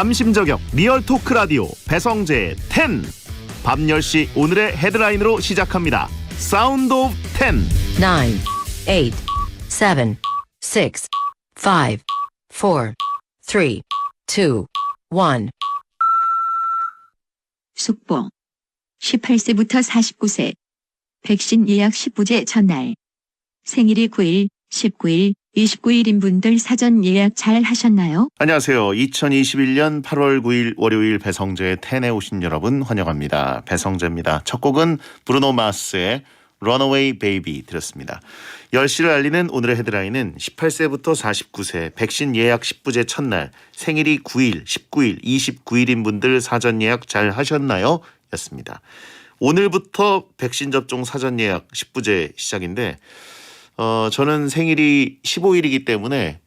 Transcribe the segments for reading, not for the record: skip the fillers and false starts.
남심저격 리얼 토크 라디오 배성재의 10. 밤 10시 오늘의 헤드라인으로 시작합니다. 사운드 오브 10. 9, 8, 7, 6, 5, 4, 3, 2, 1. 속보. 18세부터 49세. 백신 예약 10부제 첫날. 생일이 9일, 19일, 29일인 분들 사전 예약 잘 하셨나요? 안녕하세요. 2021년 8월 9일 월요일 배성재의 10에 오신 여러분 환영합니다. 배성재입니다. 첫 곡은 브루노 마스의 Runaway Baby 들었습니다. 10시를 알리는 오늘의 헤드라인은 18세부터 49세 백신 예약 10부제 첫날 생일이 9일, 19일, 29일인 분들 사전 예약 잘 하셨나요? 였습니다. 오늘부터 백신 접종 사전 예약 10부제 시작인데 저는 생일이 15일이기 때문에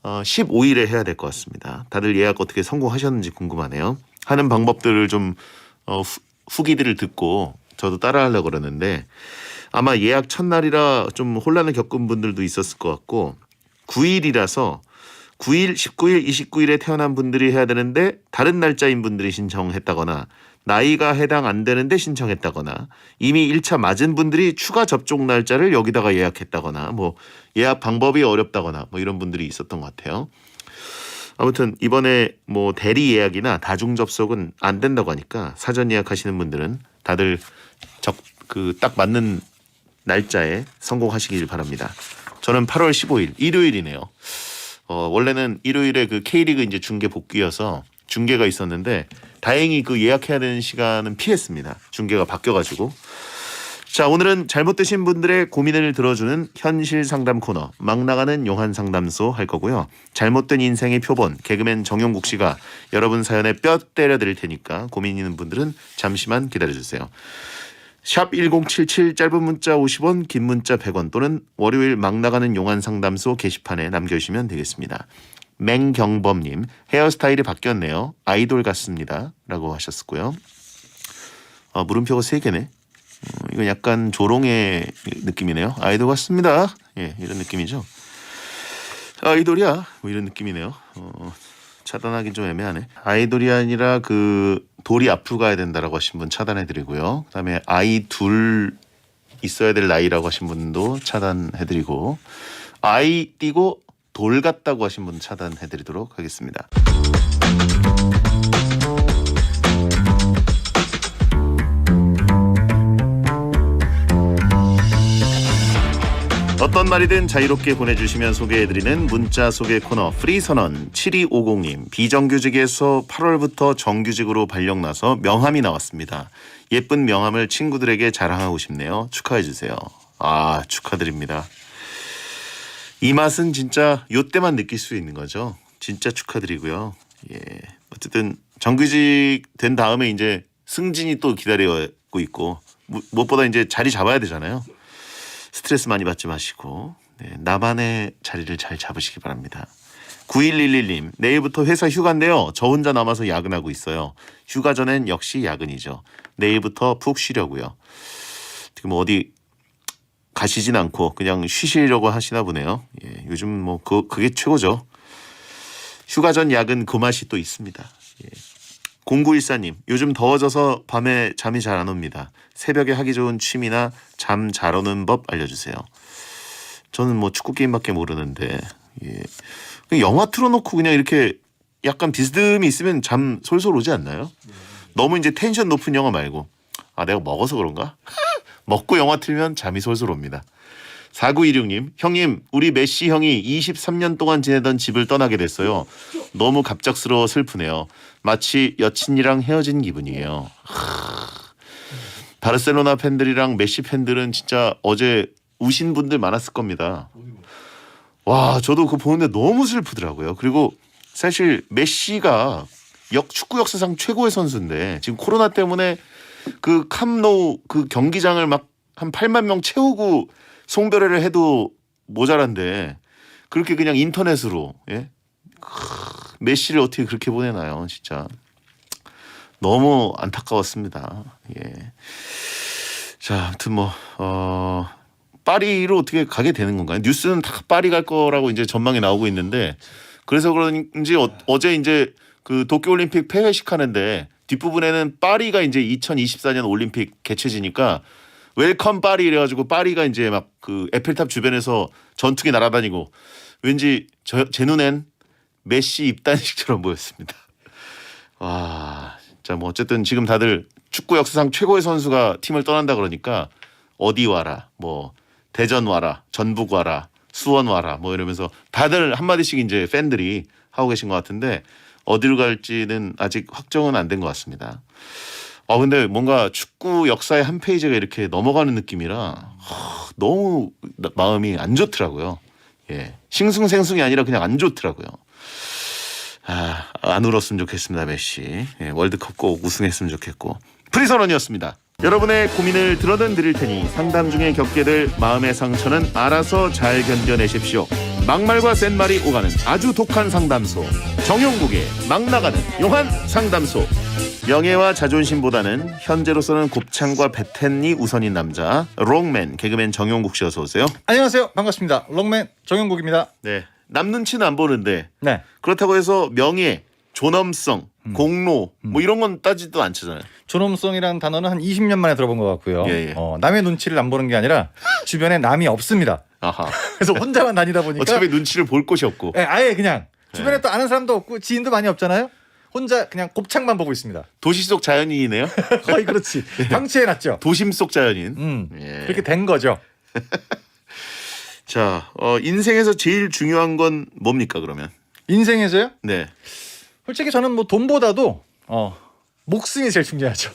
15일에 해야 될 것 같습니다. 다들 예약 어떻게 성공하셨는지 궁금하네요. 하는 방법들을 좀 후기들을 듣고 저도 따라하려고 그러는데 아마 예약 첫날이라 좀 혼란을 겪은 분들도 있었을 것 같고 9일이라서 9일, 19일, 29일에 태어난 분들이 해야 되는데 다른 날짜인 분들이 신청했다거나 나이가 해당 안 되는데 신청했다거나 이미 1차 맞은 분들이 추가 접종 날짜를 여기다가 예약했다거나 뭐 예약 방법이 어렵다거나 뭐 이런 분들이 있었던 것 같아요. 아무튼 이번에 뭐 대리 예약이나 다중 접속은 안 된다고 하니까 사전 예약하시는 분들은 다들 딱 맞는 날짜에 성공하시길 바랍니다. 저는 8월 15일 일요일이네요. 원래는 일요일에 그 K리그 이제 중계 복귀여서 중계가 있었는데 다행히 그 예약해야 되는 시간은 피했습니다. 중계가 바뀌어가지고. 자, 오늘은 잘못되신 분들의 고민을 들어주는 현실 상담 코너 막 나가는 용한 상담소 할 거고요. 잘못된 인생의 표본 개그맨 정용국 씨가 여러분 사연에 뼈 때려 드릴 테니까 고민 있는 분들은 잠시만 기다려주세요. 샵 1077 짧은 문자 50원 긴 문자 100원 또는 월요일 막 나가는 용한 상담소 게시판에 남겨주시면 되겠습니다. 맹경범님 헤어스타일이 바뀌었네요. 아이돌 같습니다. 라고 하셨고요. 물음표가 3개네. 이건 약간 조롱의 느낌이네요. 아이돌 같습니다. 예, 이런 느낌이죠. 아이돌이야 뭐 이런 느낌이네요. 차단하긴 좀 애매하네. 아이돌이 아니라 그 돌이 앞으로 가야 된다라고 하신 분 차단해드리고요. 그다음에 아이 둘 있어야 될 나이라고 하신 분도 차단해드리고 아이 띄고 돌 같다고 하신 분 차단해드리도록 하겠습니다. 어떤 말이든 자유롭게 보내주시면 소개해드리는 문자 소개 코너 프리선언 7250님 비정규직에서 8월부터 정규직으로 발령 나서 명함이 나왔습니다. 예쁜 명함을 친구들에게 자랑하고 싶네요. 축하해주세요. 축하드립니다. 이 맛은 진짜 요때만 느낄 수 있는 거죠. 진짜 축하드리고요. 예, 어쨌든 정규직 된 다음에 이제 승진이 또 기다리고 있고 무엇보다 이제 자리 잡아야 되잖아요. 스트레스 많이 받지 마시고 나만의 자리를 잘 잡으시기 바랍니다. 9111님 내일부터 회사 휴가인데요. 저 혼자 남아서 야근하고 있어요. 휴가 전엔 역시 야근이죠. 내일부터 푹 쉬려고요. 지금 어디 가시진 않고 그냥 쉬시려고 하시나 보네요. 예, 요즘 뭐 그게 최고죠. 휴가 전 야근 그 맛이 또 있습니다. 예. 0914님 요즘 더워져서 밤에 잠이 잘 안 옵니다. 새벽에 하기 좋은 취미나 잠 잘 오는 법 알려주세요. 저는 뭐 축구 게임밖에 모르는데 영화 틀어놓고 그냥 이렇게 약간 비스듬히 있으면 잠 솔솔 오지 않나요? 너무 이제 텐션 높은 영화 말고 내가 먹어서 그런가? 먹고 영화 틀면 잠이 솔솔 옵니다. 4916님 형님 우리 메시 형이 23년 동안 지내던 집을 떠나게 됐어요. 너무 갑작스러워 슬프네요. 마치 여친이랑 헤어진 기분이에요. 바르셀로나 팬들이랑 메시 팬들은 진짜 어제 우신 분들 많았을 겁니다. 와 저도 그거 보는데 너무 슬프더라고요. 그리고 사실 메시가 축구 역사상 최고의 선수인데 지금 코로나 때문에 그 캄노우 그 경기장을 막 한 8만 명 채우고 송별회를 해도 모자란데 그렇게 그냥 인터넷으로 메시를 어떻게 그렇게 보내나요? 진짜 너무 안타까웠습니다. 예. 자, 아무튼 뭐 파리로 어떻게 가게 되는 건가요? 뉴스는 다 파리 갈 거라고 이제 전망이 나오고 있는데 그래서 그런지 어제 이제 그 도쿄올림픽 폐회식 하는데 뒷부분에는 파리가 이제 2024년 올림픽 개최지니까 웰컴 파리 이래가지고 파리가 이제 막 그 에펠탑 주변에서 전투기 날아다니고 왠지 제 눈엔 메시 입단식처럼 보였습니다. 와, 진짜 뭐 어쨌든 지금 다들 축구 역사상 최고의 선수가 팀을 떠난다 그러니까 어디 와라, 뭐 대전 와라, 전북 와라, 수원 와라, 뭐 이러면서 다들 한마디씩 이제 팬들이 하고 계신 것 같은데 어디로 갈지는 아직 확정은 안 된 것 같습니다. 근데 뭔가 축구 역사의 한 페이지가 이렇게 넘어가는 느낌이라 너무 마음이 안 좋더라고요. 예, 싱숭생숭이 아니라 그냥 안 좋더라고요. 안 울었으면 좋겠습니다, 메시. 예, 월드컵 꼭 우승했으면 좋겠고. 프리선언이었습니다. 여러분의 고민을 들어든 드릴 테니 상담 중에 겪게 될 마음의 상처는 알아서 잘 견뎌내십시오. 막말과 센 말이 오가는 아주 독한 상담소, 정용국의 막 나가는 용한 상담소. 명예와 자존심보다는 현재로서는 곱창과 배텐이 우선인 남자, 롱맨 개그맨 정용국 씨 어서 오세요. 안녕하세요. 반갑습니다. 롱맨 정영국입니다. 네, 남 눈치는 안 보는데 네. 그렇다고 해서 명예, 존엄성, 공로 뭐 이런 건 따지도 않잖아요. 존엄성이라는 단어는 한 20년 만에 들어본 것 같고요. 예. 남의 눈치를 안 보는 게 아니라 주변에 남이 없습니다. 아하. 그래서 혼자만 다니다 보니까 어차피 눈치를 볼 곳이 없고. 예, 아예 그냥 주변에 또 아는 사람도 없고 지인도 많이 없잖아요. 혼자 그냥 곱창만 보고 있습니다. 도시 속 자연인이네요. 거의 그렇지. 방치해놨죠. 도심 속 자연인. 예. 그렇게 된 거죠. 자, 인생에서 제일 중요한 건 뭡니까 그러면? 인생에서요? 네. 솔직히 저는 뭐 돈보다도 목숨이 제일 중요하죠.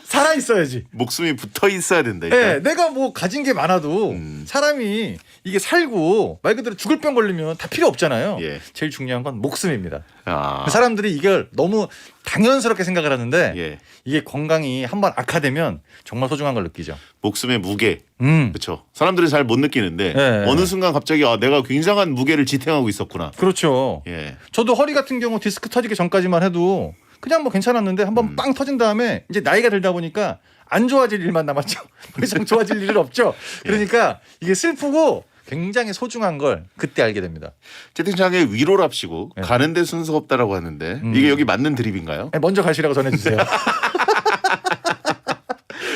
살아 있어야지. 목숨이 붙어 있어야 된다. 네, 일단. 내가 뭐 가진 게 많아도 사람이 이게 살고 말 그대로 죽을 병 걸리면 다 필요 없잖아요. 예. 제일 중요한 건 목숨입니다. 아. 그 사람들이 이걸 너무 당연스럽게 생각을 하는데 예. 이게 건강이 한번 악화되면 정말 소중한 걸 느끼죠. 목숨의 무게. 음. 그렇죠. 사람들은 잘 못 느끼는데 예. 어느 순간 갑자기 내가 굉장한 무게를 지탱하고 있었구나. 그렇죠. 예. 저도 허리 같은 경우 디스크 터지기 전까지만 해도 그냥 뭐 괜찮았는데 한번 빵 터진 다음에 이제 나이가 들다 보니까 안 좋아질 일만 남았죠. 더 이상 좋아질 일은 없죠. 그러니까 이게 슬프고 굉장히 소중한 걸 그때 알게 됩니다. 채팅창에 위로랍시고 네. 가는데 순서 없다라고 하는데 이게 여기 맞는 드립인가요? 네, 먼저 가시라고 전해주세요.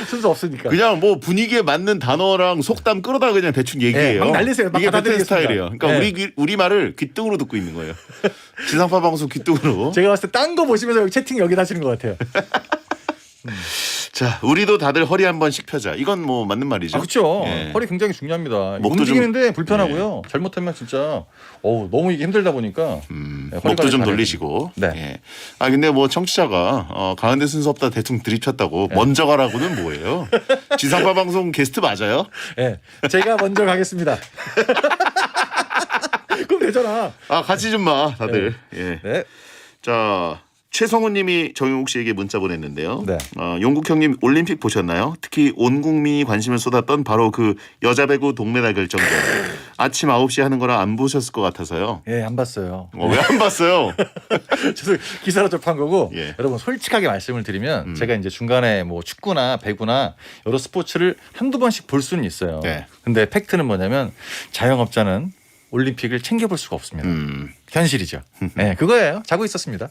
순서 없으니까. 그냥 뭐 분위기에 맞는 단어랑 속담 끌어다 그냥 대충 얘기해요. 네, 막 날리세요. 막 이게 배틀 받아들이겠습니다. 스타일이에요. 그러니까 네. 우리 말을 귀뚱으로 듣고 있는 거예요. 지상파 방송 귀뚱으로. 제가 봤을 때 딴 거 보시면서 여기 채팅 여기다 하시는 것 같아요. 자, 우리도 다들 허리 한 번씩 펴자. 이건 뭐 맞는 말이죠. 그렇죠. 예. 허리 굉장히 중요합니다. 목도 움직이는데 불편하고요. 잘못하면 진짜 너무 이게 힘들다 보니까 네, 허리 목도 좀 관리 돌리시고. 네. 예. 근데 뭐 청취자가 가는데 순서 없다 대충 드립쳤다고 네. 먼저 가라고는 뭐예요? 지상파 방송 게스트 맞아요? 네, 제가 먼저 가겠습니다. 그럼 되잖아. 가지 좀 마, 다들. 예. 네. 자, 최성훈님이 정용욱 씨에게 문자 보냈는데요. 네. 용국 형님 올림픽 보셨나요? 특히 온 국민이 관심을 쏟았던 바로 그 여자 배구 동메달 결정전. 아침 9시 하는 거라 안 보셨을 것 같아서요. 예, 안 봤어요. 왜 안 봤어요? 저도 기사로 접한 거고 예. 여러분 솔직하게 말씀을 드리면 제가 이제 중간에 뭐 축구나 배구나 여러 스포츠를 한두 번씩 볼 수는 있어요. 네. 근데 팩트는 뭐냐면 자영업자는 올림픽을 챙겨볼 수가 없습니다. 현실이죠. 네, 그거예요. 자고 있었습니다.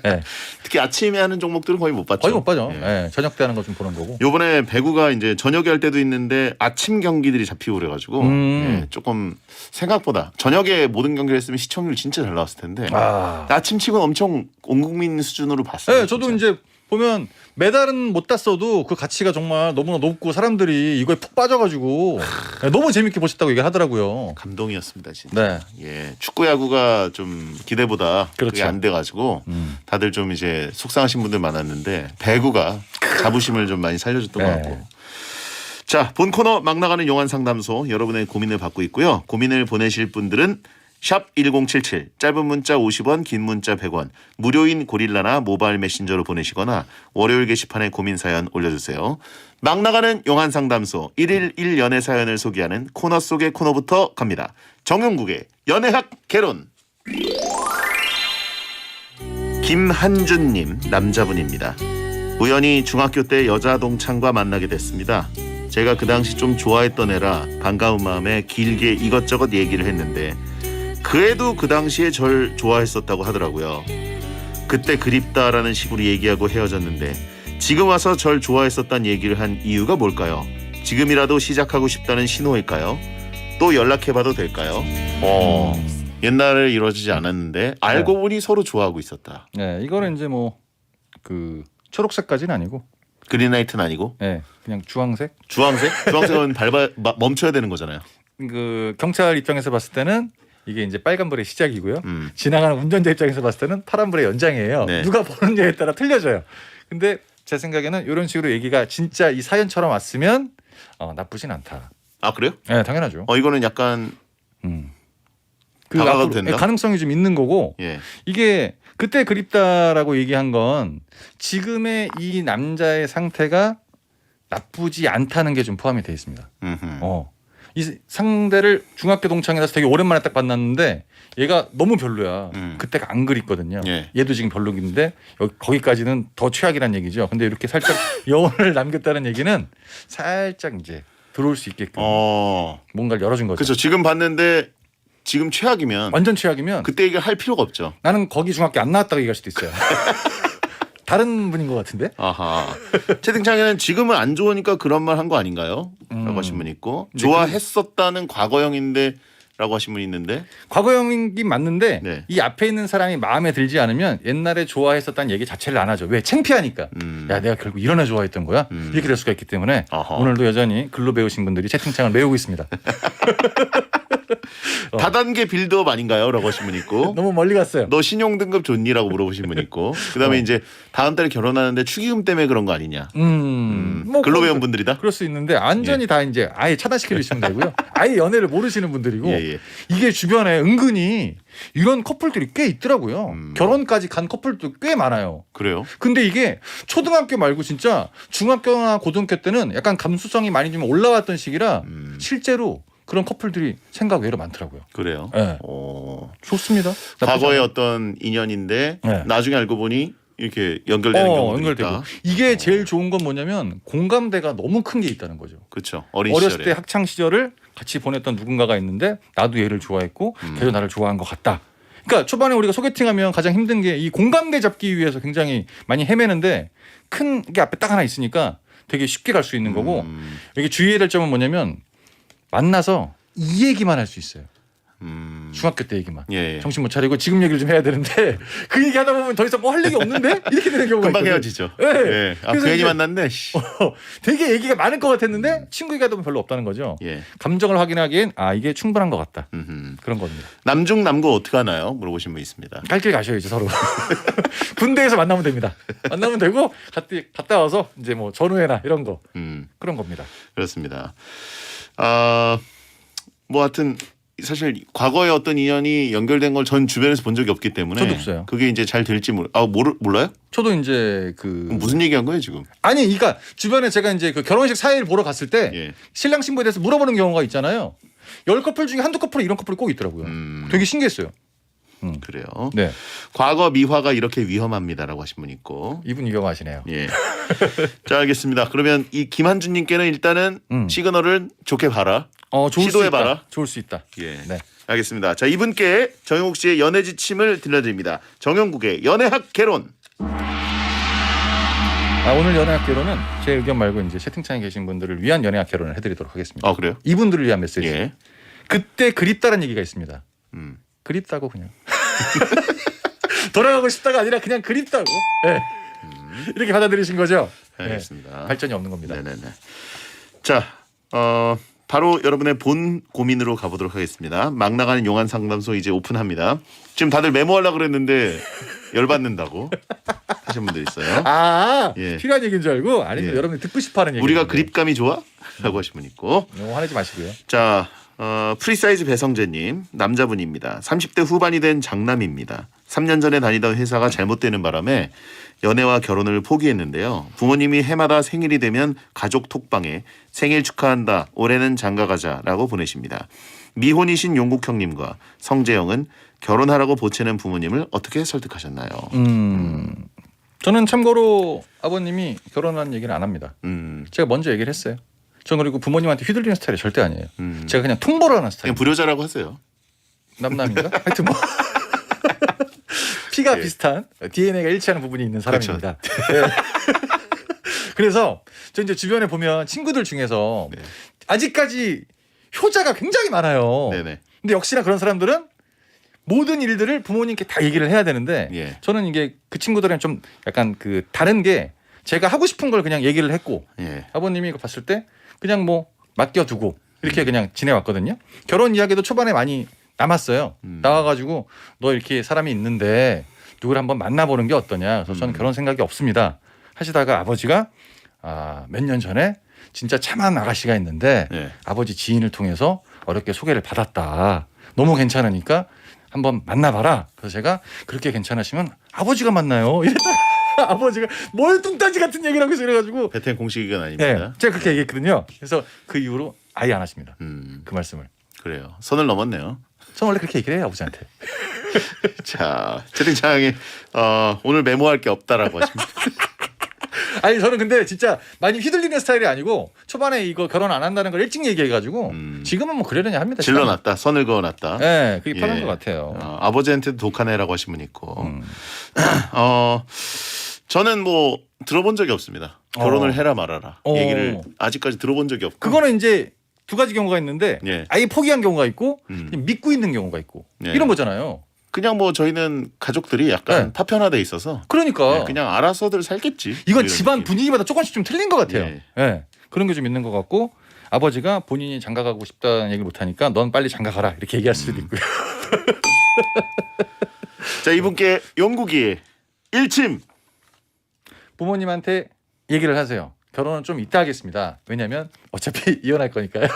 네, 특히 아침에 하는 종목들은 거의 못 봤죠. 거의 못 봐죠. 예. 네, 저녁 때 하는 거 좀 보는 거고. 요번에 배구가 이제 저녁에 할 때도 있는데 아침 경기들이 잡히고 그래가지고 예, 조금 생각보다 저녁에 모든 경기를 했으면 시청률 진짜 잘 나왔을 텐데 아침 치고는 엄청 온 국민 수준으로 봤어요. 네, 저도 진짜. 이제 보면 메달은 못 땄어도 그 가치가 정말 너무나 높고 사람들이 이거에 푹 빠져가지고 너무 재밌게 보셨다고 얘기를 하더라고요. 감동이었습니다, 진짜. 네. 예, 축구 야구가 좀 기대보다 그게 그렇죠. 안 돼가지고 다들 좀 이제 속상하신 분들 많았는데 배구가 자부심을 좀 많이 살려줬던 것 네. 같고. 자, 본 코너 막 나가는 용한 상담소 여러분의 고민을 받고 있고요. 고민을 보내실 분들은 샵 1077 짧은 문자 50원 긴 문자 100원 무료인 고릴라나 모바일 메신저로 보내시거나 월요일 게시판에 고민 사연 올려주세요. 막 나가는 용한 상담소 1일 1연애 사연을 소개하는 코너 속의 코너부터 갑니다. 정용국의 연애학 개론. 김한준님 남자분입니다. 우연히 중학교 때 여자 동창과 만나게 됐습니다. 제가 그 당시 좀 좋아했던 애라 반가운 마음에 길게 이것저것 얘기를 했는데 그 애도 그 당시에 절 좋아했었다고 하더라고요. 그때 그립다라는 식으로 얘기하고 헤어졌는데 지금 와서 절 좋아했었단 얘기를 한 이유가 뭘까요? 지금이라도 시작하고 싶다는 신호일까요? 또 연락해봐도 될까요? 옛날에 이루어지지 않았는데 알고 보니 서로 좋아하고 있었다. 네, 이거는 이제 뭐 그 초록색까지는 아니고, 그린라이트는 아니고 네, 그냥 주황색. 주황색? 주황색은 멈춰야 되는 거잖아요. 그 경찰 입장에서 봤을 때는 이게 이제 빨간불의 시작이고요. 음. 지나가는 운전자 입장에서 봤을 때는 파란불의 연장이에요. 네. 누가 보느냐에 따라 틀려져요. 근데 제 생각에는 이런 식으로 얘기가 진짜 이 사연처럼 왔으면 나쁘진 않다. 아 그래요? 네, 당연하죠. 이거는 약간 그 다가가도 앞으로 된다? 가능성이 좀 있는 거고, 예. 이게 그때 그립다라고 얘기한 건 지금의 이 남자의 상태가 나쁘지 않다는 게 좀 포함이 되어 있습니다. 이 상대를 중학교 동창이라서 되게 오랜만에 딱 만났는데 얘가 너무 별로야. 그때가 안 그립거든요. 예. 얘도 지금 별로인데 거기까지는 더 최악이란 얘기죠. 근데 이렇게 살짝 여운을 남겼다는 얘기는 살짝 이제 들어올 수 있게끔 뭔가를 열어준 거죠. 그렇죠. 지금 봤는데 지금 최악이면 완전 최악이면 그때 얘기를 할 필요가 없죠. 나는 거기 중학교 안 나왔다고 얘기할 수도 있어요. 다른 분인 것 같은데? 아하. 채팅창에는 지금은 안 좋으니까 그런 말 한 거 아닌가요? 라고 하신 분 있고 좋아했었다는 과거형인데 라고 하신 분 있는데 과거형이긴 맞는데 네. 이 앞에 있는 사람이 마음에 들지 않으면 옛날에 좋아했었다는 얘기 자체를 안 하죠. 왜? 창피하니까. 야, 내가 결국 이런 애 좋아했던 거야? 이렇게 될 수가 있기 때문에 어허. 오늘도 여전히 글로 배우신 분들이 채팅창을 메우고 있습니다. 다단계 빌드업 아닌가요? 라고 하신 분 있고 너무 멀리 갔어요. 너 신용 등급 좋니? 라고 물어보신 분 있고 그다음에 이제 다음 달에 결혼하는데 축의금 때문에 그런 거 아니냐. 뭐 글로 배운 분들이다? 그럴 수 있는데 완전히 다 이제 아예 차단시켜주시면 되고요. 아예 연애를 모르시는 분들이고 예. 이게 주변에 은근히 이런 커플들이 꽤 있더라고요. 결혼까지 간 커플도 꽤 많아요. 그래요? 근데 이게 초등학교 말고 진짜 중학교나 고등학교 때는 약간 감수성이 많이 좀 올라왔던 시기라 실제로 그런 커플들이 생각 외로 많더라고요. 그래요? 네. 좋습니다. 나쁘지 과거의 않아요. 어떤 인연인데 네. 나중에 알고 보니 이렇게 연결되는 경우도 연결되고 있다. 이게 제일 좋은 건 뭐냐면 공감대가 너무 큰 게 있다는 거죠. 그렇죠. 어린 어렸을 시절에. 때 학창 시절을 같이 보냈던 누군가가 있는데 나도 얘를 좋아했고 걔도 나를 좋아한 것 같다. 그러니까 초반에 우리가 소개팅하면 가장 힘든 게 이 공감대 잡기 위해서 굉장히 많이 헤매는데 큰 게 앞에 딱 하나 있으니까 되게 쉽게 갈 수 있는 거고 여기 주의해야 될 점은 뭐냐면 만나서 이 얘기만 할 수 있어요. 중학교 때 얘기만. 예. 정신 못 차리고 지금 얘기를 좀 해야 되는데 그 얘기 하다 보면 더 이상 뭐 할 얘기 없는데 이렇게 되는 경우가 금방 있거든요. 헤어지죠. 네. 예. 아, 그래서 그 괜히 이제 만났네. 씨. 되게 얘기가 많을 것 같았는데 친구 얘기하다 보면 별로 없다는 거죠. 예. 감정을 확인하기엔 이게 충분한 것 같다. 음흠. 그런 겁니다. 남중 남고 어떻게 하나요? 물어보신 분 있습니다. 갈 길 가셔야죠 서로. 군대에서 만나면 됩니다. 만나면 되고 갔다 와서 이제 뭐 전후회나 이런 거 그런 겁니다. 그렇습니다. 뭐 하여튼 사실 과거의 어떤 인연이 연결된 걸 전 주변에서 본 적이 없기 때문에 저도 없어요. 그게 이제 잘 될지 몰라요? 저도 이제 무슨 얘기한 거예요 지금? 아니 그러니까 주변에 제가 이제 그 결혼식 사회를 보러 갔을 때 예. 신랑 신부에 대해서 물어보는 경우가 있잖아요. 10커플 중에 한두 커플은 이런 커플이 꼭 있더라고요. 되게 신기했어요. 그래요. 네. 과거 미화가 이렇게 위험합니다라고 하신 분 있고. 이분 위험하시네요. 예. 자 알겠습니다. 그러면 이 김한준님께는 일단은 시그널을 좋게 봐라. 좋을 시도해봐라. 수 있다. 좋을 수 있다. 예. 네. 알겠습니다. 자 이분께 정영국 씨의 연애 지침을 들려드립니다. 정영국의 연애학 개론. 오늘 연애학 개론은 제 의견 말고 이제 채팅창에 계신 분들을 위한 연애학 개론을 해드리도록 하겠습니다. 그래요? 이분들을 위한 메시지. 예. 그때 그립다는 얘기가 있습니다. 그립다고 그냥 돌아가고 싶다가 아니라 그냥 그립다고. 네. 이렇게 받아들이신 거죠? 알겠습니다. 네. 발전이 없는 겁니다. 네네네. 자, 바로 여러분의 본 고민으로 가보도록 하겠습니다. 막 나가는 용한 상담소 이제 오픈합니다. 지금 다들 메모하려고 그랬는데 열받는다고 하신 분들 있어요. 예. 필요한 얘기인 줄 알고 아니면 예. 여러분이 듣고 싶어하는 얘기. 우리가 그립감이 좋아? 라고 하신 분 있고. 너무 화내지 마시고요. 자, 프리사이즈 배성재님 남자분입니다. 30대 후반이 된 장남입니다. 3년 전에 다니던 회사가 잘못되는 바람에 연애와 결혼을 포기했는데요. 부모님이 해마다 생일이 되면 가족 톡방에 생일 축하한다. 올해는 장가가자라고 보내십니다. 미혼이신 용국 형님과 성재형은 결혼하라고 보채는 부모님을 어떻게 설득하셨나요? 저는 참고로 아버님이 결혼한 얘기는 안 합니다. 제가 먼저 얘기를 했어요. 저는 그리고 부모님한테 휘둘리는 스타일이 절대 아니에요. 제가 그냥 통보를 하는 스타일. 그냥 불효자라고 하세요. 남남인가? 하여튼 뭐 피가 예. 비슷한 DNA가 일치하는 부분이 있는 사람입니다. 네. 그래서 저 이제 주변에 보면 친구들 중에서 네. 아직까지 효자가 굉장히 많아요. 네네. 근데 역시나 그런 사람들은 모든 일들을 부모님께 다 얘기를 해야 되는데 예. 저는 이게 그 친구들은 좀 약간 그 다른 게 제가 하고 싶은 걸 그냥 얘기를 했고 예. 아버님이 이거 봤을 때 그냥 뭐 맡겨두고 이렇게 그냥 지내왔거든요. 결혼 이야기도 초반에 많이 남았어요. 나와가지고 너 이렇게 사람이 있는데 누구를 한번 만나보는 게 어떠냐. 그래서 저는 결혼 생각이 없습니다. 하시다가 아버지가 몇 년 전에 진짜 참한 아가씨가 있는데 예. 아버지 지인을 통해서 어렵게 소개를 받았다. 너무 괜찮으니까 한번 만나봐라. 그래서 제가 그렇게 괜찮으시면 아버지가 만나요. 이랬다가 아버지가 뭘 뚱딴지 같은 얘기를 하고 있어 이래가지고 베텐 공식 의견 네, 아닙니다. 제가 그렇게 얘기했거든요. 그래서 그 이후로 아예 안 하십니다. 그 말씀을. 그래요. 선을 넘었네요. 저는 원래 그렇게 얘기를 해요 아버지한테. 자, 채팅창에 오늘 메모할 게 없다라고 하십니다. 아니 저는 근데 진짜 많이 휘둘리는 스타일이 아니고 초반에 이거 결혼 안 한다는 걸 일찍 얘기해가지고 지금은 뭐 그러려냐 합니다. 질러놨다. 선을 그어놨다. 네, 그게 편한 예. 것 같아요. 아버지한테도 독하네라고 하신 분 있고. 저는 뭐 들어본 적이 없습니다. 결혼을 해라 말아라. 얘기를 아직까지 들어본 적이 없고. 그거는 이제 두 가지 경우가 있는데 예. 아예 포기한 경우가 있고 그냥 믿고 있는 경우가 있고 예. 이런 거잖아요. 그냥 뭐 저희는 가족들이 약간 네. 파편화돼 있어서 그러니까 그냥 알아서들 살겠지. 이건 이런 집안 느낌. 분위기마다 조금씩 좀 틀린 것 같아요. 예. 예. 그런 게 좀 있는 것 같고 아버지가 본인이 장가 가고 싶다는 얘기를 못하니까 넌 빨리 장가 가라 이렇게 얘기할 수도 있고요. 자, 이분께 영국이 일침. 부모님한테 얘기를 하세요. 결혼은 좀 이따 하겠습니다. 왜냐하면 어차피 이혼할 거니까요.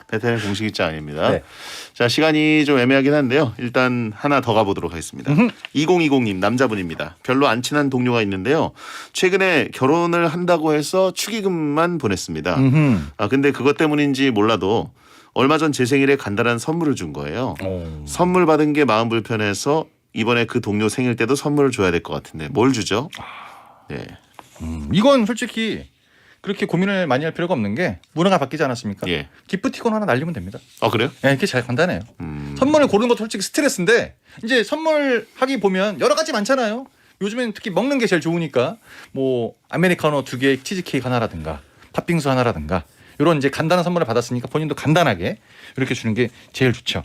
베텐의 공식 입장 아닙니다. 네. 자, 시간이 좀 애매하긴 한데요. 일단 하나 더 가보도록 하겠습니다. 2020님 남자분입니다. 별로 안 친한 동료가 있는데요. 최근에 결혼을 한다고 해서 축의금만 보냈습니다. 근데 그것 때문인지 몰라도 얼마 전 제 생일에 간단한 선물을 준 거예요. 선물 받은 게 마음 불편해서 이번에 그 동료 생일 때도 선물을 줘야 될 것 같은데 뭘 주죠? 네. 이건 솔직히 그렇게 고민을 많이 할 필요가 없는 게 문화가 바뀌지 않았습니까? 예. 기프티콘 하나 날리면 됩니다. 그래요? 네, 이게 잘 간단해요. 선물을 고르는 것도 솔직히 스트레스인데 이제 선물하기 보면 여러 가지 많잖아요. 요즘엔 특히 먹는 게 제일 좋으니까 뭐 아메리카노 2개, 치즈케이크 하나라든가 팥빙수 하나라든가 이런 이제 간단한 선물을 받았으니까 본인도 간단하게 이렇게 주는 게 제일 좋죠.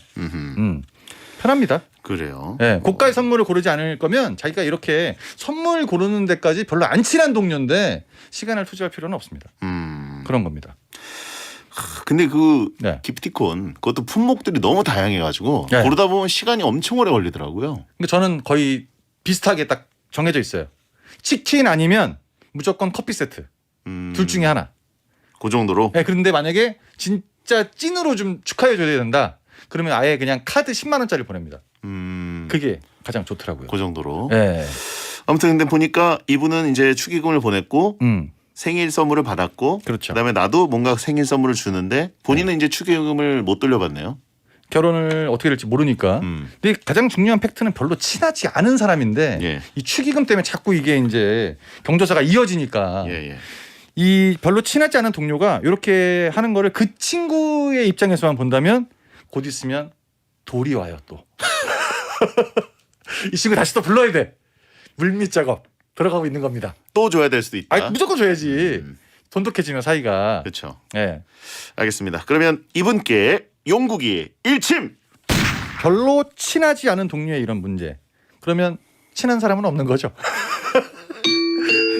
편합니다. 그래요. 네, 고가의 선물을 고르지 않을 거면 자기가 이렇게 선물 고르는 데까지 별로 안 친한 동료인데 시간을 투자할 필요는 없습니다. 그런 겁니다. 근데 그 네. 기프티콘 그것도 품목들이 너무 다양해가지고 네. 고르다 보면 시간이 엄청 오래 걸리더라고요. 그러니까 저는 거의 비슷하게 딱 정해져 있어요. 치킨 아니면 무조건 커피 세트. 둘 중에 하나. 그 정도로. 네, 그런데 만약에 진짜 찐으로 좀 축하해 줘야 된다. 그러면 아예 그냥 카드 10만 원짜리 보냅니다. 그게 가장 좋더라고요. 그 정도로. 네. 아무튼 근데 보니까 이분은 이제 축의금을 보냈고 생일 선물을 받았고 그렇죠. 그다음에 나도 뭔가 생일 선물을 주는데 본인은 이제 축의금을 못 돌려받네요. 결혼을 어떻게 될지 모르니까. 근데 가장 중요한 팩트는 별로 친하지 않은 사람인데 예. 이 축의금 때문에 자꾸 이게 이제 경조사가 이어지니까 예. 이 별로 친하지 않은 동료가 이렇게 하는 거를 그 친구의 입장에서만 본다면 곧 있으면 돌이 와요 또. 이 친구 다시 또 불러야 돼. 물밑 작업 들어가고 있는 겁니다. 또 줘야 될 수도 있다. 아니, 무조건 줘야지. 돈독해지면 사이가. 그렇죠. 네. 알겠습니다. 그러면 이분께 용국이 일침. 별로 친하지 않은 동료의 이런 문제. 그러면 친한 사람은 없는 거죠.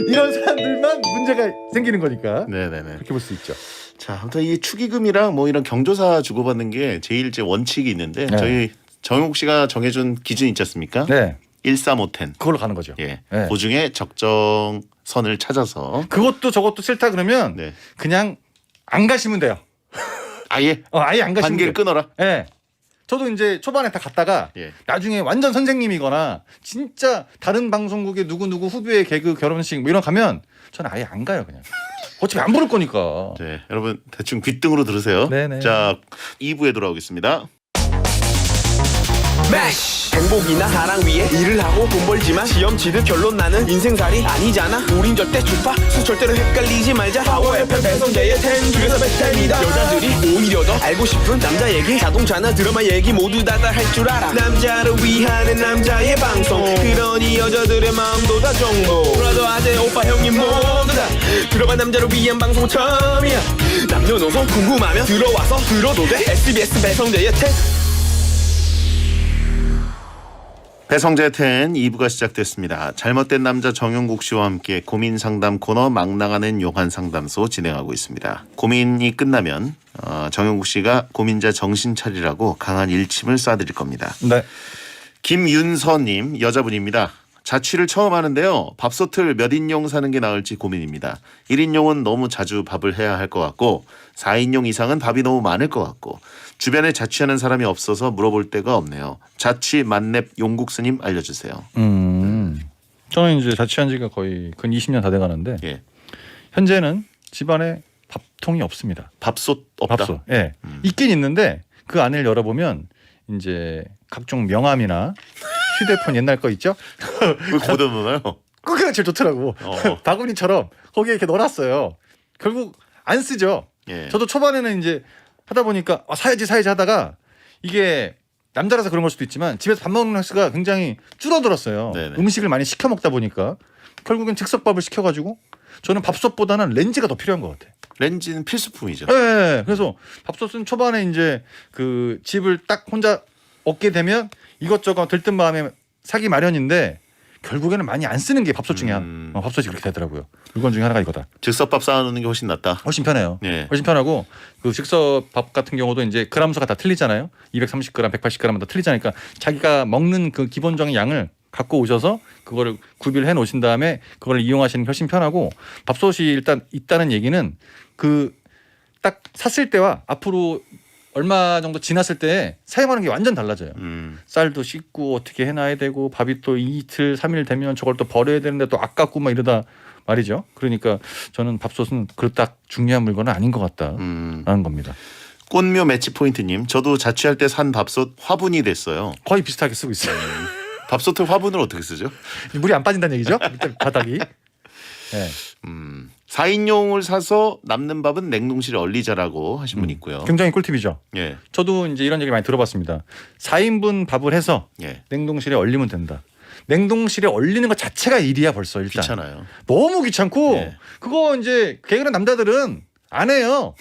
이런 사람들만 문제가 생기는 거니까. 네네네. 그렇게 볼 수 있죠. 자, 아무튼 이 축의금이랑 뭐 이런 경조사 주고받는 게 제일 제 원칙이 있는데 네. 저희 정용욱 씨가 정해준 기준 있지 않습니까? 네. 13510. 그걸로 가는 거죠. 예. 네. 그 중에 적정선을 찾아서 그것도 저것도 싫다 그러면 네. 그냥 안 가시면 돼요. 아예 아예 안 가시면 관계를 돼요. 끊어라. 예. 저도 이제 초반에 다 갔다가 예. 나중에 완전 선생님이거나 진짜 다른 방송국의 누구누구 후배의 개그 결혼식 뭐 이런 거 가면 저는 아예 안 가요 그냥. 어차피 안 부를 거니까. 네, 여러분 대충 귓등으로 들으세요. 네네. 자, 2부에 돌아오겠습니다. 매시 행복이나 사랑 위해 일을 하고 돈 벌지만 시험 치듯 결론 나는 인생살이 아니잖아. 우린 절대 주파수 절대로 헷갈리지 말자. 파워 FM 배성재의 10 중에서 베스트입니다. 여자들이 오히려 더 알고 싶은 남자 얘기, 자동차나 드라마 얘기 모두 다 할 줄 알아. 남자를 위한 남자의 방송, 그러니 여자들의 마음도 다 정보. 브라더 아재 오빠 형님 모두 다 들어봐. 남자를 위한 방송 처음이야. 남녀노소 궁금하면 들어와서 들어도 돼. SBS 배성재의 10. 배성재 10 2부가 시작됐습니다. 잘못된 남자 정용국 씨와 함께 고민 상담 코너 막 나가는 용한 상담소 진행하고 있습니다. 고민이 끝나면 정용국 씨가 고민자 정신 차리라고 강한 일침을 쏴드릴 겁니다. 네. 김윤서님 여자분입니다. 자취를 처음 하는데요. 밥솥을 몇 인용 사는 게 나을지 고민입니다. 1인용은 너무 자주 밥을 해야 할 것 같고 4인용 이상은 밥이 너무 많을 것 같고 주변에 자취하는 사람이 없어서 물어볼 데가 없네요. 자취 만렙 용국 스님 알려주세요. 저는 이제 자취한 지가 거의 근 20년 다 돼가는데 예. 현재는 집안에 밥통이 없습니다. 밥솥 없다. 밥솥. 예. 있긴 있는데 그 안을 열어보면 이제 각종 명함이나 휴대폰 옛날 거 있죠? 왜 거둬놓나요? 그게 제일 좋더라고. 어. 바구니처럼 거기에 이렇게 넣어놨어요. 결국 안 쓰죠. 예. 저도 초반에는 이제 하다 보니까 사야지 하다가 이게 남자라서 그런 걸 수도 있지만 집에서 밥 먹는 횟수가 굉장히 줄어들었어요. 네네. 음식을 많이 시켜 먹다 보니까 결국엔 즉석밥을 시켜가지고 저는 밥솥보다는 렌즈가 더 필요한 것 같아요. 렌즈는 필수품이죠. 네, 그래서 밥솥은 초반에 이제 그 집을 딱 혼자 얻게 되면 이것저것 들뜬 마음에 사기 마련인데 결국에는 많이 안 쓰는 게 밥솥 중에 밥솥이 그렇게 되더라고요. 물건 중에 하나가 이거다. 즉석밥 쌓아놓는 게 훨씬 낫다. 훨씬 편해요. 예. 훨씬 편하고 그 즉석밥 같은 경우도 이제 그람수가 다 틀리잖아요. 230g, 180g 다 틀리잖아요. 그러니까 자기가 먹는 그 기본적인 양을 갖고 오셔서 그거를 구비를 해 놓으신 다음에 그걸 이용하시는 게 훨씬 편하고 밥솥이 일단 있다는 얘기는 그 딱 샀을 때와 앞으로 얼마 정도 지났을 때 사용하는 게 완전 달라져요. 쌀도 씻고 어떻게 해놔야 되고 밥이 또 이틀 3일 되면 저걸 또 버려야 되는데 또 아깝고 막 이러다 말이죠. 그러니까 저는 밥솥은 그렇다 중요한 물건은 아닌 것 같다라는 겁니다. 꽃묘 매치 포인트님, 저도 자취할 때 산 밥솥 화분이 됐어요. 거의 비슷하게 쓰고 있어요. 밥솥을 화분을 어떻게 쓰죠? 물이 안 빠진다는 얘기죠? 밑에 바닥이. 네. 4인용을 사서 남는 밥은 냉동실에 얼리자라고 하신 분 있고요. 굉장히 꿀팁이죠. 예, 저도 이제 이런 얘기 많이 들어봤습니다. 4인분 밥을 해서 예. 냉동실에 얼리면 된다. 냉동실에 얼리는 것 자체가 일이야 벌써 일단. 귀찮아요. 너무 귀찮고 예. 그거 이제 게으른 남자들은 안 해요.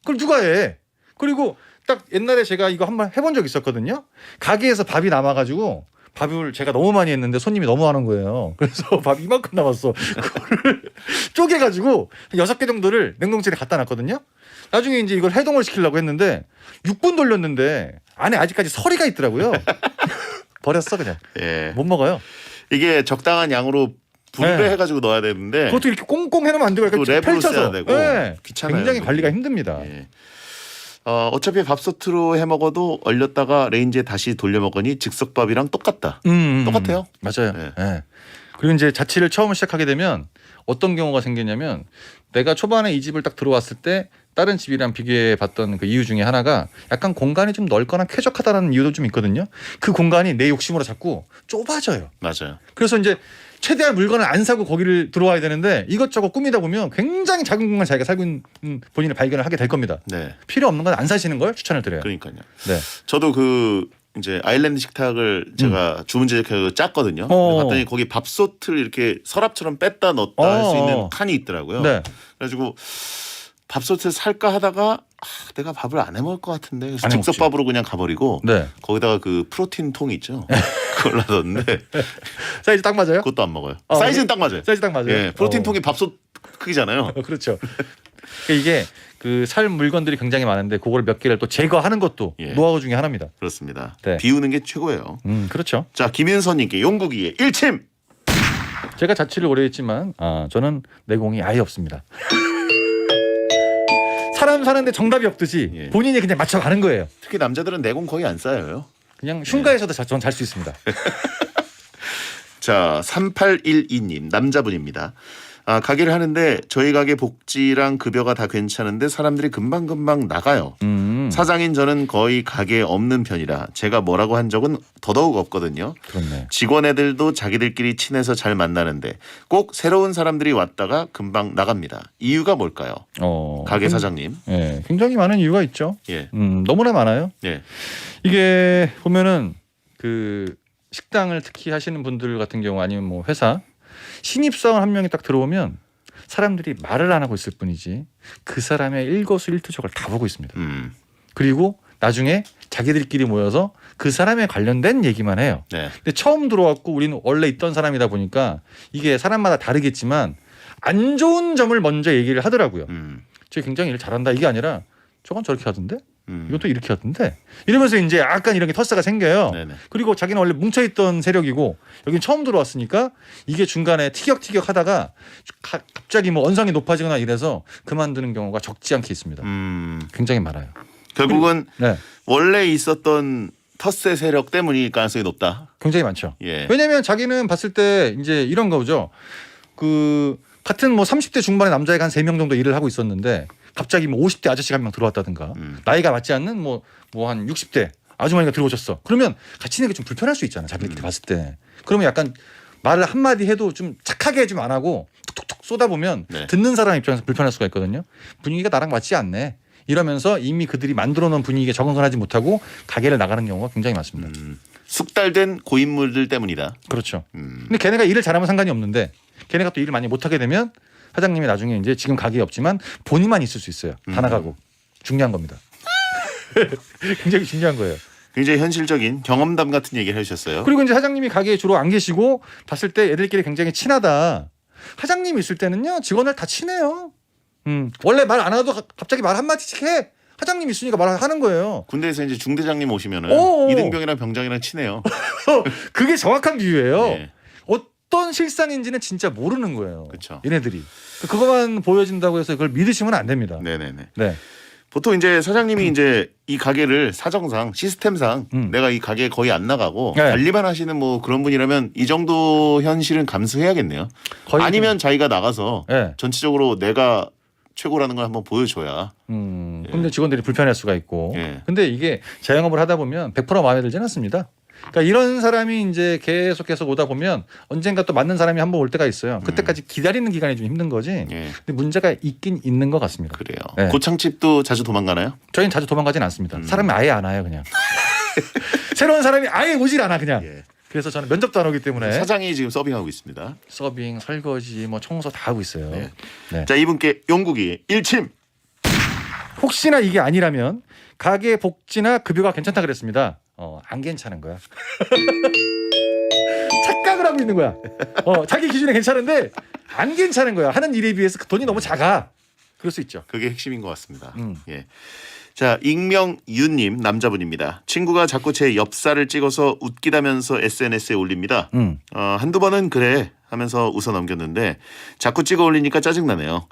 그걸 누가 해? 그리고 딱 옛날에 제가 이거 한번 해본 적 있었거든요. 가게에서 밥이 남아가지고 밥을 제가 너무 많이 했는데 손님이 너무 하는 거예요. 그래서 밥 이만큼 남았어. 그거를 쪼개가지고 6개 정도를 냉동실에 갖다 놨거든요. 나중에 이제 이걸 해동을 시키려고 했는데 6분 돌렸는데 안에 아직까지 서리가 있더라고요. 버렸어 그냥. 예. 못 먹어요. 이게 적당한 양으로 분배해가지고 넣어야 되는데 그것도 이렇게 꽁꽁 해놓으면 안 되고 또 이렇게 랩으로 펼쳐서. 써야 되고 네. 귀찮아요. 굉장히 그게. 관리가 힘듭니다. 예. 어차피 밥솥으로 해 먹어도 얼렸다가 레인지에 다시 돌려 먹으니 즉석밥이랑 똑같다. 똑같아요. 맞아요. 네. 네. 그리고 이제 자취를 처음 시작하게 되면 어떤 경우가 생기냐면 내가 초반에 이 집을 딱 들어왔을 때 다른 집이랑 비교해 봤던 그 이유 중에 하나가 약간 공간이 좀 넓거나 쾌적하다는 이유도 좀 있거든요. 그 공간이 내 욕심으로 자꾸 좁아져요. 맞아요. 그래서 이제 최대한 물건을 안 사고 거기를 들어와야 되는데 이것저것 꾸미다 보면 굉장히 작은 공간 자기가 살고 있는 본인을 발견을 하게 될 겁니다. 네. 필요 없는 건 안 사시는 걸 추천을 드려요. 그러니까요. 네. 저도 그 이제 아일랜드 식탁을 제가 주문 제작해서 짰거든요. 봤더니 거기 밥솥을 이렇게 서랍처럼 뺐다 넣었다 할 수 있는 칸이 있더라고요. 네. 그래가지고 밥솥을 살까 하다가 내가 밥을 안 해 먹을 것 같은데 그래서 안 해먹지. 즉석밥으로 그냥 가버리고 네. 거기다가 그 프로틴 통 있죠. 그걸 놔뒀는데 사이즈 딱 맞아요? 그것도 안 먹어요. 사이즈는 딱 맞아요. 사이즈 딱 맞아요. 예, 프로틴 통이 밥솥 크기잖아요. 그렇죠. 그러니까 이게 그 살 물건들이 굉장히 많은데 그걸 몇 개를 또 제거하는 것도 예. 노하우 중에 하나입니다. 그렇습니다. 네. 비우는 게 최고예요. 그렇죠. 자, 김윤선님께 용국이의 일침. 제가 자취를 오래 했지만 저는 내공이 아예 없습니다. 사람 사는데 정답이 없듯이 예. 본인이 그냥 맞춰가는 거예요. 특히 남자들은 내공 거의 안 쌓여요. 그냥 흉가에서도 전 잘 수 있습니다. 자, 3812님 남자분입니다. 가게를 하는데 저희 가게 복지랑 급여가 다 괜찮은데 사람들이 금방금방 나가요. 사장인 저는 거의 가게에 없는 편이라 제가 뭐라고 한 적은 더더욱 없거든요. 그렇네. 직원 애들도 자기들끼리 친해서 잘 만나는데 꼭 새로운 사람들이 왔다가 금방 나갑니다. 이유가 뭘까요? 가게 사장님. 예, 굉장히 많은 이유가 있죠. 예. 너무나 많아요. 예. 이게 보면은 그 식당을 특히 하시는 분들 같은 경우 아니면 뭐 회사 신입사원 한 명이 딱 들어오면 사람들이 말을 안 하고 있을 뿐이지 그 사람의 일거수일투족을 다 보고 있습니다. 그리고 나중에 자기들끼리 모여서 그 사람에 관련된 얘기만 해요. 네. 근데 처음 들어왔고 우리는 원래 있던 사람이다 보니까 이게 사람마다 다르겠지만 안 좋은 점을 먼저 얘기를 하더라고요. 쟤 굉장히 일 잘한다 이게 아니라 저건 저렇게 하던데 이것도 이렇게 하던데 이러면서 이제 약간 이런 게 텃세가 생겨요. 네네. 그리고 자기는 원래 뭉쳐있던 세력이고 여긴 처음 들어왔으니까 이게 중간에 티격티격 하다가 갑자기 뭐 언성이 높아지거나 이래서 그만두는 경우가 적지 않게 있습니다. 굉장히 많아요. 결국은 네. 원래 있었던 텃세 세력 때문일 가능성이 높다. 굉장히 많죠. 예. 왜냐하면 자기는 봤을 때 이제 이런 거죠. 그 같은 뭐 30대 중반의 남자애가 한 3명 정도 일을 하고 있었는데 갑자기 뭐 50대 아저씨가 한 명 들어왔다든가 나이가 맞지 않는 뭐 한 60대 아주머니가 들어오셨어. 그러면 같이 있는 게 좀 불편할 수 있잖아. 자기들끼리 봤을 때. 그러면 약간 말을 한마디 해도 좀 착하게 좀 안 하고 툭툭툭 쏟아보면 네. 듣는 사람 입장에서 불편할 수가 있거든요. 분위기가 나랑 맞지 않네. 이러면서 이미 그들이 만들어 놓은 분위기에 적응을 하지 못하고 가게를 나가는 경우가 굉장히 많습니다. 숙달된 고인물들 때문이다. 그렇죠. 근데 걔네가 일을 잘하면 상관이 없는데 걔네가 또 일을 많이 못하게 되면 사장님이 나중에 이제 지금 가게에 없지만 본인만 있을 수 있어요. 다 나가고. 중요한 겁니다. 굉장히 중요한 거예요. 굉장히 현실적인 경험담 같은 얘기를 해주셨어요. 그리고 이제 사장님이 가게에 주로 안 계시고 봤을 때 애들끼리 굉장히 친하다. 사장님이 있을 때는요 직원들 다 친해요. 원래 말 안 하도 갑자기 말 한마디씩 해. 사장님 있으니까 말하는 거예요. 군대에서 이제 중대장님 오시면은 어어. 이등병이랑 병장이랑 친해요. 그게 정확한 비유예요. 예. 어떤 실상인지는 진짜 모르는 거예요. 그쵸. 얘네들이. 그것만 보여진다고 해서 그걸 믿으시면 안 됩니다. 네네네. 네. 보통 이제 사장님이 이제 이 가게를 사정상 시스템상 내가 이 가게에 거의 안 나가고 네. 관리만 하시는 뭐 그런 분이라면 이 정도 현실은 감수해야겠네요. 거의 아니면 자기가 나가서 네. 전체적으로 내가 최고라는 걸 한번 보여줘야. 근데 직원들이 불편할 수가 있고. 예. 근데 이게 자영업을 하다 보면 100% 마음에 들지는 않습니다. 그러니까 이런 사람이 이제 계속해서 오다 보면 언젠가 또 맞는 사람이 한번 올 때가 있어요. 그때까지 기다리는 기간이 좀 힘든 거지. 예. 근데 문제가 있긴 있는 것 같습니다. 그래요. 네. 고창집도 자주 도망가나요? 저희는 자주 도망가진 않습니다. 사람이 아예 안 와요, 그냥. 새로운 사람이 아예 오질 않아, 그냥. 예. 그래서 저는 면접도 안 오기 때문에 사장이 지금 서빙하고 있습니다. 서빙, 설거지, 뭐 청소 다 하고 있어요. 네. 네. 자, 이분께 용국이 일침. 혹시나 이게 아니라면 가게 복지나 급여가 괜찮다 그랬습니다. 안 괜찮은 거야. 착각을 하고 있는 거야. 자기 기준에 괜찮은데 안 괜찮은 거야. 하는 일에 비해서 그 돈이 너무 작아. 그럴 수 있죠. 그게 핵심인 것 같습니다. 예. 자, 익명유님 남자분입니다. 친구가 자꾸 제 엽살을 찍어서 웃기다면서 SNS에 올립니다. 한두 번은 그래 하면서 웃어 넘겼는데 자꾸 찍어 올리니까 짜증나네요.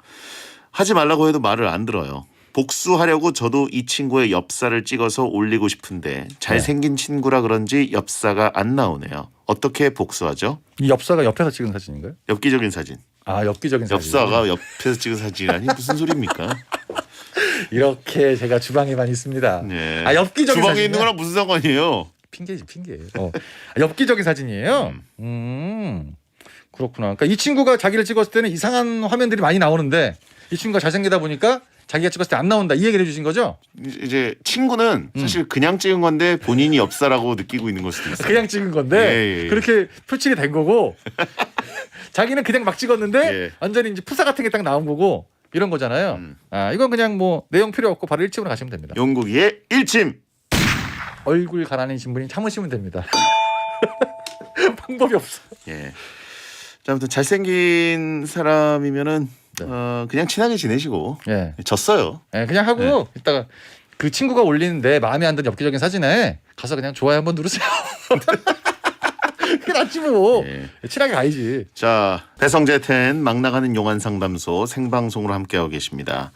하지 말라고 해도 말을 안 들어요. 복수하려고 저도 이 친구의 엽살을 찍어서 올리고 싶은데 잘생긴 친구라 그런지 엽사가 안 나오네요. 어떻게 복수하죠? 이 엽사가 옆에서 찍은 사진인가요? 엽기적인 사진. 아, 엽기적인 사진. 엽사가 옆에서 찍은 사진이라니 무슨 소리입니까? 이렇게 제가 주방에만 있습니다. 네. 아, 엽기적인 주방에 사진이야? 있는 거랑 무슨 상관이에요? 핑계지, 핑계. 엽기적인 사진이에요. 그렇구나. 그러니까 이 친구가 자기를 찍었을 때는 이상한 화면들이 많이 나오는데 이 친구가 잘생기다 보니까 자기가 찍었을 때 안 나온다. 이 얘기를 해주신 거죠? 이제 친구는 사실 그냥 찍은 건데 본인이 엽사라고 느끼고 있는 걸 수도 있어요. 그냥 찍은 건데 예, 예. 그렇게 표출이 된 거고 자기는 그냥 막 찍었는데 예. 완전히 이제 푸사 같은 게 딱 나온 거고 이런 거잖아요. 아, 이건 그냥 뭐 내용 필요 없고 바로 일침으로 가시면 됩니다. 용국이의 일침. 얼굴 가난하신 분이 참으시면 됩니다. 방법이 없어. 예. 자, 아무튼 잘생긴 사람이면은 네. 그냥 친하게 지내시고 예. 졌어요. 예, 그냥 하고 이따가 그 친구가 올린 내 마음에 안 드는 엽기적인 사진에 가서 그냥 좋아요 한번 누르세요. 그게 낫지 뭐. 예. 친하게 가야지. 자, 배성재 텐 막 나가는 용한 상담소 생방송으로 함께하고 계십니다.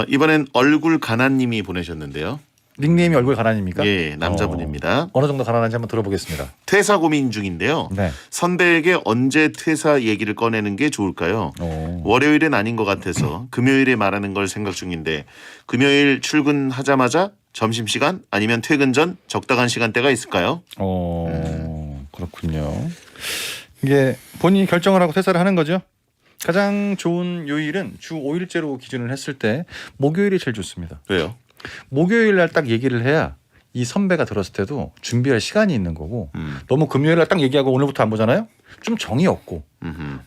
이번엔 얼굴 가난님이 보내셨는데요. 닉네임이 얼굴 가난입니까? 예, 남자분입니다. 어느 정도 가난한지 한번 들어보겠습니다. 퇴사 고민 중인데요. 네. 선배에게 언제 퇴사 얘기를 꺼내는 게 좋을까요? 월요일은 아닌 것 같아서 금요일에 말하는 걸 생각 중인데 금요일 출근하자마자 점심시간 아니면 퇴근 전 적당한 시간대가 있을까요? 그렇군요. 이게 본인이 결정을 하고 퇴사를 하는 거죠. 가장 좋은 요일은 주 5일제로 기준을 했을 때 목요일이 제일 좋습니다. 왜요? 목요일 날 딱 얘기를 해야 이 선배가 들었을 때도 준비할 시간이 있는 거고 너무 금요일 날 딱 얘기하고 오늘부터 안 보잖아요. 좀 정이 없고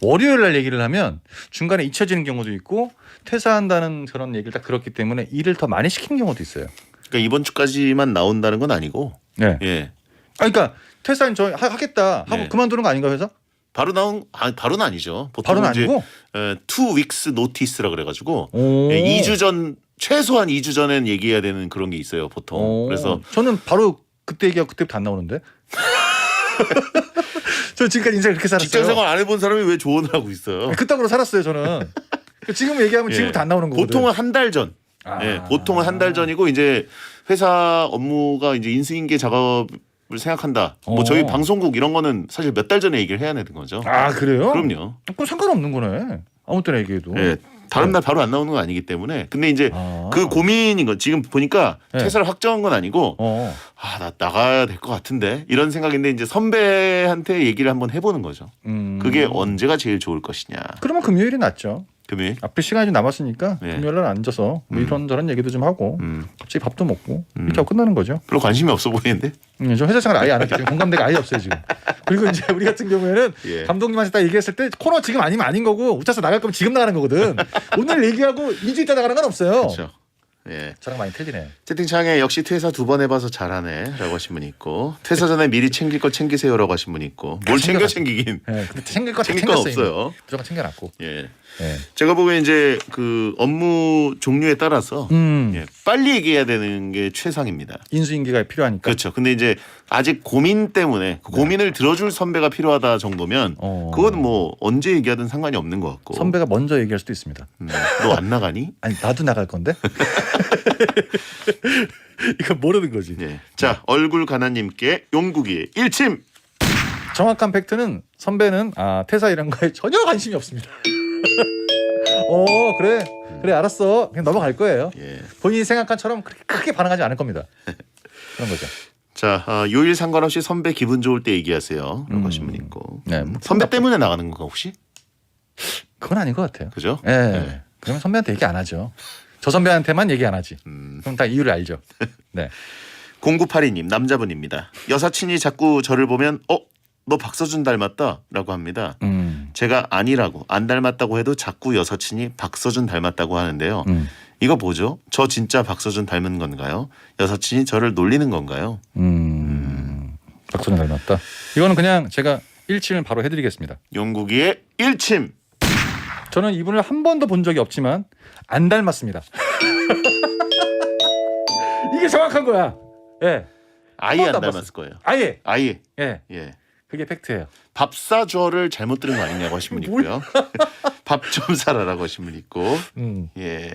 월요일 날 얘기를 하면 중간에 잊혀지는 경우도 있고 퇴사한다는 그런 얘기를 딱 들었기 때문에 일을 더 많이 시키는 경우도 있어요. 그러니까 이번 주까지만 나온다는 건 아니고 네. 예. 그러니까 퇴사는 저 하겠다 하고 네. 그만두는 거 아닌가 회사? 바로는 아니죠. 보통 바로는 이제 아니고 2 weeks notice라 그래가지고 오. 2주 전 최소한 2주 전엔 얘기해야 되는 그런 게 있어요. 보통. 그래서 저는 바로 그때 얘기하고 그때부터 안 나오는데. 저 지금까지 인생 그렇게 살았어요. 직장생활 안 해본 사람이 왜 조언을 하고 있어요? 그따구로 살았어요 저는. 지금 얘기하면 예. 지금부터 안 나오는 거거든. 보통은 한 달 전. 아. 예, 보통은 한 달 전이고 이제 회사 업무가 이제 인수인계 작업을 생각한다. 뭐 저희 방송국 이런 거는 사실 몇 달 전에 얘기를 해야 되는 거죠. 아 그래요? 그럼요. 그럼 상관없는 거네. 아무 때나 얘기해도. 예. 다른 날 바로 안 나오는 건 아니기 때문에. 근데 이제 그 고민인 건 지금 보니까 네. 퇴사를 확정한 건 아니고 나 나가야 될 것 같은데 이런 생각인데 이제 선배한테 얘기를 한번 해보는 거죠. 그게 언제가 제일 좋을 것이냐. 그러면 금요일이 낫죠. 금요일. 앞에 시간이 좀 남았으니까 네. 금요일 날 앉아서 뭐 이런저런 얘기도 좀 하고 갑자기 밥도 먹고 이렇게 하고 끝나는 거죠. 별로 관심이 없어 보이는데. 저 회사 생활 아예 안 했기 때문에 공감대가 아예 없어요 지금. 그리고 이제 우리 같은 경우에는 예. 감독님한테 딱 얘기했을 때 코너 지금 아니면 아닌 거고 우차서 나갈 거면 지금 나가는 거거든. 오늘 얘기하고 2주 있다 나가는 건 없어요. 그렇죠. 예. 저랑 많이 틀리네. 채팅창에 역시 퇴사 2번 해봐서 잘하네라고 하신 분 있고 퇴사 전에 미리 챙길 거 챙기세요라고 하신 분 있고 뭘 챙겨 챙겨가지고. 챙기긴 네, 근데 챙길 거 다 챙길 거 챙겼어요. 이미. 없어요. 무조건 챙겨놨고. 예. 네. 제가 보기엔 이제 그 업무 종류에 따라서 음. 예, 빨리 얘기해야 되는 게 최상입니다. 인수인계가 필요하니까. 그렇죠. 근데 이제 아직 고민 때문에 그 고민을 들어줄 선배가 필요하다 정도면 그건 뭐 언제 얘기하든 상관이 없는 것 같고. 선배가 먼저 얘기할 수도 있습니다. 너 안 나가니? 아니 나도 나갈 건데. 이거 모르는 거지. 예. 자 얼굴 가난님께 용국이의 일침. 정확한 팩트는 선배는 퇴사 이런 거에 전혀 관심이 없습니다. 그래 알았어 그냥 넘어갈 거예요. 예. 본인이 생각한처럼 그렇게 크게 반응하지 않을 겁니다. 그런 거죠. 자 요일 상관없이 선배 기분 좋을 때 얘기하세요. 라고 하신 분 있고. 네, 뭐 선배 때문에 나가는 건가 혹시? 그건 아닌 것 같아요. 그죠? 예. 네. 그러면 선배한테 얘기 안 하죠. 저 선배한테만 얘기 안 하지. 그럼 다 이유를 알죠. 네. 0982님 남자분입니다. 여사친이 자꾸 저를 보면 너 박서준 닮았다 라고 합니다. 제가 아니라고 안 닮았다고 해도 자꾸 여사친이 박서준 닮았다고 하는데요. 이거 뭐죠? 저 진짜 박서준 닮은 건가요? 여사친이 저를 놀리는 건가요? 박서준 닮았다. 이거는 그냥 제가 일침을 바로 해드리겠습니다. 용국이의 일침. 저는 이분을 한 번도 본 적이 없지만 안 닮았습니다. 이게 정확한 거야. 예. 아예 번도 안 안 닮았을 거예요. 아예. 아예. 예. 예. 그게 팩트예요. 밥 사줘를 잘못 들은 거 아니냐고 하신 분 있고요. 밥 좀 사라라고 하신 분 있고. 예.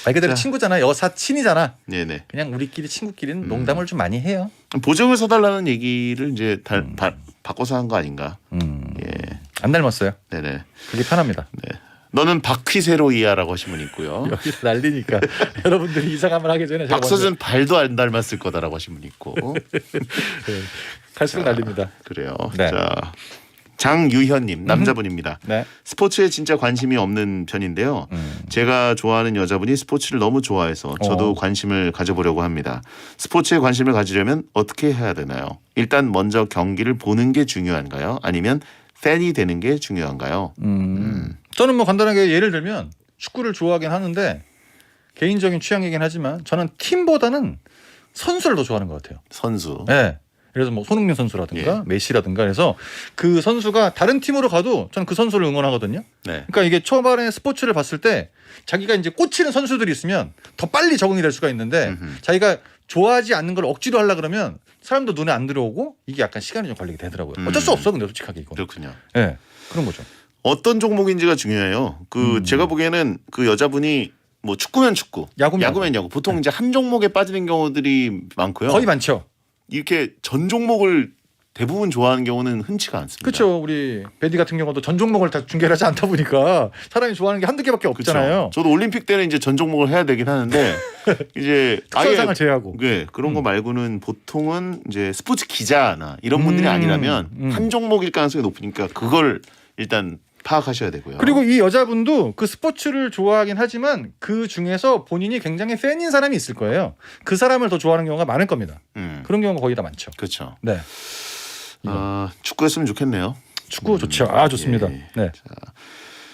말 그대로 자. 친구잖아. 여사친이잖아. 네네. 그냥 우리끼리 친구끼리는 농담을 좀 많이 해요. 보증을 서달라는 얘기를 이제 바꿔서 한 거 아닌가. 예. 안 닮았어요. 네네. 그게 편합니다. 네. 너는 박휘세로이야라고 하신 분 있고요. 여기서 난리니까 여러분들이 이상한 말 하기 전에 제가 박서준 발도 안 닮았을 거다라고 하신 분 있고. 먼저, 갈수록 난립니다. 그래요. 네. 자 장유현님 남자분입니다. 네. 스포츠에 진짜 관심이 없는 편인데요. 제가 좋아하는 여자분이 스포츠를 너무 좋아해서 저도 관심을 가져보려고 합니다. 스포츠에 관심을 가지려면 어떻게 해야 되나요? 일단 먼저 경기를 보는 게 중요한가요? 아니면 팬이 되는 게 중요한가요? 저는 뭐 간단하게 예를 들면 축구를 좋아하긴 하는데 개인적인 취향이긴 하지만 저는 팀보다는 선수를 더 좋아하는 것 같아요. 선수. 네. 그래서 뭐 손흥민 선수라든가 예. 메시라든가 그래서 그 선수가 다른 팀으로 가도 저는 그 선수를 응원하거든요. 네. 그러니까 이게 초반에 스포츠를 봤을 때 자기가 이제 꽂히는 선수들이 있으면 더 빨리 적응이 될 수가 있는데 자기가 좋아하지 않는 걸 억지로 하려 그러면 사람도 눈에 안 들어오고 이게 약간 시간이 좀 걸리게 되더라고요. 어쩔 수 없어 근데 솔직하게 이거. 그렇군요. 네. 그런 거죠. 어떤 종목인지가 중요해요. 제가 보기에는 그 여자분이 뭐 축구면 축구, 야구면 야구면 야구. 보통 이제 한 종목에 빠지는 경우들이 많고요. 거의 많죠. 이렇게 전 종목을 대부분 좋아하는 경우는 흔치가 않습니다. 그렇죠. 우리 베디 같은 경우도 전 종목을 다 중계를 하지 않다 보니까 사람이 좋아하는 게 한두 개밖에 없잖아요. 그쵸. 저도 올림픽 때는 이제 전 종목을 해야 되긴 하는데 이제 특선상을 제외하고. 네, 그런 거 말고는 보통은 이제 스포츠 기자나 이런 분들이 아니라면 한 종목일 가능성이 높으니까 그걸 일단 파악하셔야 되고요. 그리고 이 여자분도 그 스포츠를 좋아하긴 하지만 그 중에서 본인이 굉장히 팬인 사람이 있을 거예요. 그 사람을 더 좋아하는 경우가 많을 겁니다. 그런 경우가 거의 다 많죠. 그렇죠. 네. 축구였으면 좋겠네요. 축구 좋죠. 아 좋습니다. 예. 네.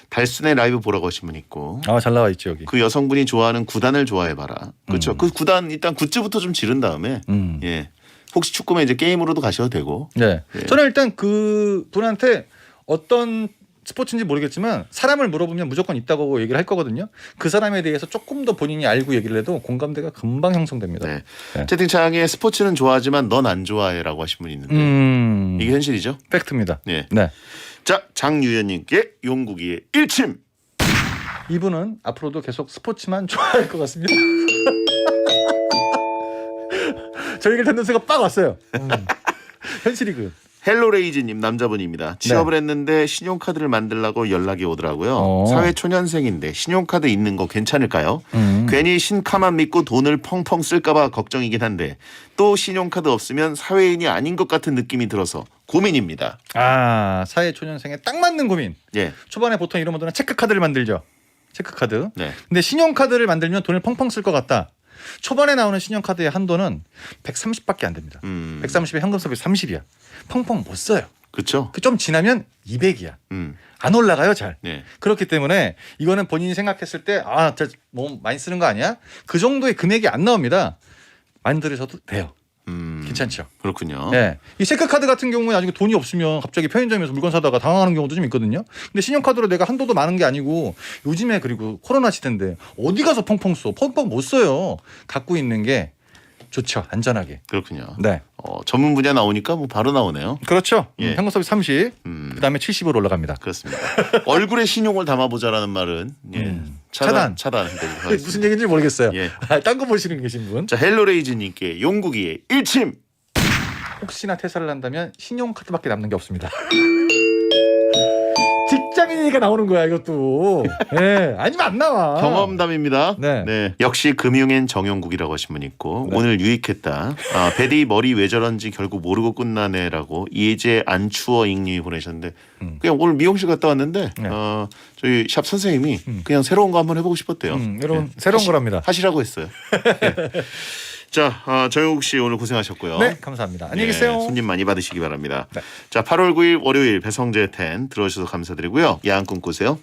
달순의 라이브 보라고 하신 분 있고 아 잘 나와 있죠 여기. 그 여성분이 좋아하는 구단을 좋아해봐라. 그렇죠. 그 구단 일단 굿즈부터 좀 지른 다음에 예. 혹시 축구면 이제 게임으로도 가셔도 되고. 네. 예. 저는 일단 그 분한테 어떤 스포츠인지 모르겠지만 사람을 물어보면 무조건 있다고 얘기를 할 거거든요. 그 사람에 대해서 조금 더 본인이 알고 얘기를 해도 공감대가 금방 형성됩니다. 네. 네. 채팅창에 스포츠는 좋아하지만 넌 안 좋아해라고 하신 분이 있는데 이게 현실이죠. 팩트입니다. 예. 네. 자 장유연님께 용국이의 일침. 이분은 앞으로도 계속 스포츠만 좋아할 것 같습니다. 저 얘기를 듣는 순간 빡 왔어요. 현실이 그. 헬로레이즈님 남자분입니다. 취업을 했는데 신용카드를 만들라고 연락이 오더라고요. 사회초년생인데 신용카드 있는 거 괜찮을까요? 괜히 신카만 믿고 돈을 펑펑 쓸까봐 걱정이긴 한데 또 신용카드 없으면 사회인이 아닌 것 같은 느낌이 들어서 고민입니다. 아 사회초년생에 딱 맞는 고민. 예. 초반에 보통 이런 분들은 체크카드를 만들죠. 체크카드. 네. 근데 신용카드를 만들면 돈을 펑펑 쓸 것 같다. 초반에 나오는 신용카드의 한도는 130밖에 안 됩니다. 130에 현금섭이 30이야. 펑펑 못 써요. 그렇죠. 그 좀 지나면 200이야. 안 올라가요 잘. 네. 그렇기 때문에 이거는 본인이 생각했을 때 아, 저 너무 많이 쓰는 거 아니야? 그 정도의 금액이 안 나옵니다. 만들으셔도 돼요. 괜찮죠. 그렇군요. 네. 이 체크카드 같은 경우에 나중에 돈이 없으면 갑자기 편의점에서 물건 사다가 당황하는 경우도 좀 있거든요. 근데 신용카드로 내가 한도도 많은 게 아니고 요즘에 그리고 코로나 시대인데 어디 가서 펑펑 써. 펑펑 못 써요. 갖고 있는 게 좋죠. 안전하게. 그렇군요. 네. 전문 분야 나오니까 뭐 바로 나오네요. 그렇죠. 예. 현금섭이 30, 그다음에 70으로 올라갑니다. 그렇습니다. 얼굴에 신용을 담아보자라는 말은 예. 차단. 그게 무슨 얘기인지 모르겠어요. 예. 딴 거 보시는 계신 분. 자 헬로레이즈님께 용국이의 일침. 혹시나 퇴사를 한다면 신용카드밖에 남는 게 없습니다. 직장인이니까 나오는 거야 이것도. 네. 아니면 안 나와. 경험담입니다. 네. 역시 금융엔 정용국이라고 하신 분 있고 오늘 유익했다. 베디 머리 왜 저런지 결국 모르고 끝나네라고 이제 안 추워 잉님이 보내셨는데 그냥 오늘 미용실 갔다 왔는데 네. 저희 샵 선생님이 그냥 새로운 거 한번 해보고 싶었대요. 여러분 새로운 거랍니다. 하시라고 했어요. 네. 자, 정용국 씨 오늘 고생하셨고요. 네, 감사합니다. 안녕히 계세요. 손님 많이 받으시기 바랍니다. 네. 자, 8월 9일 월요일 배성재 10 들어주셔서 감사드리고요. 야한 꿈 꾸세요.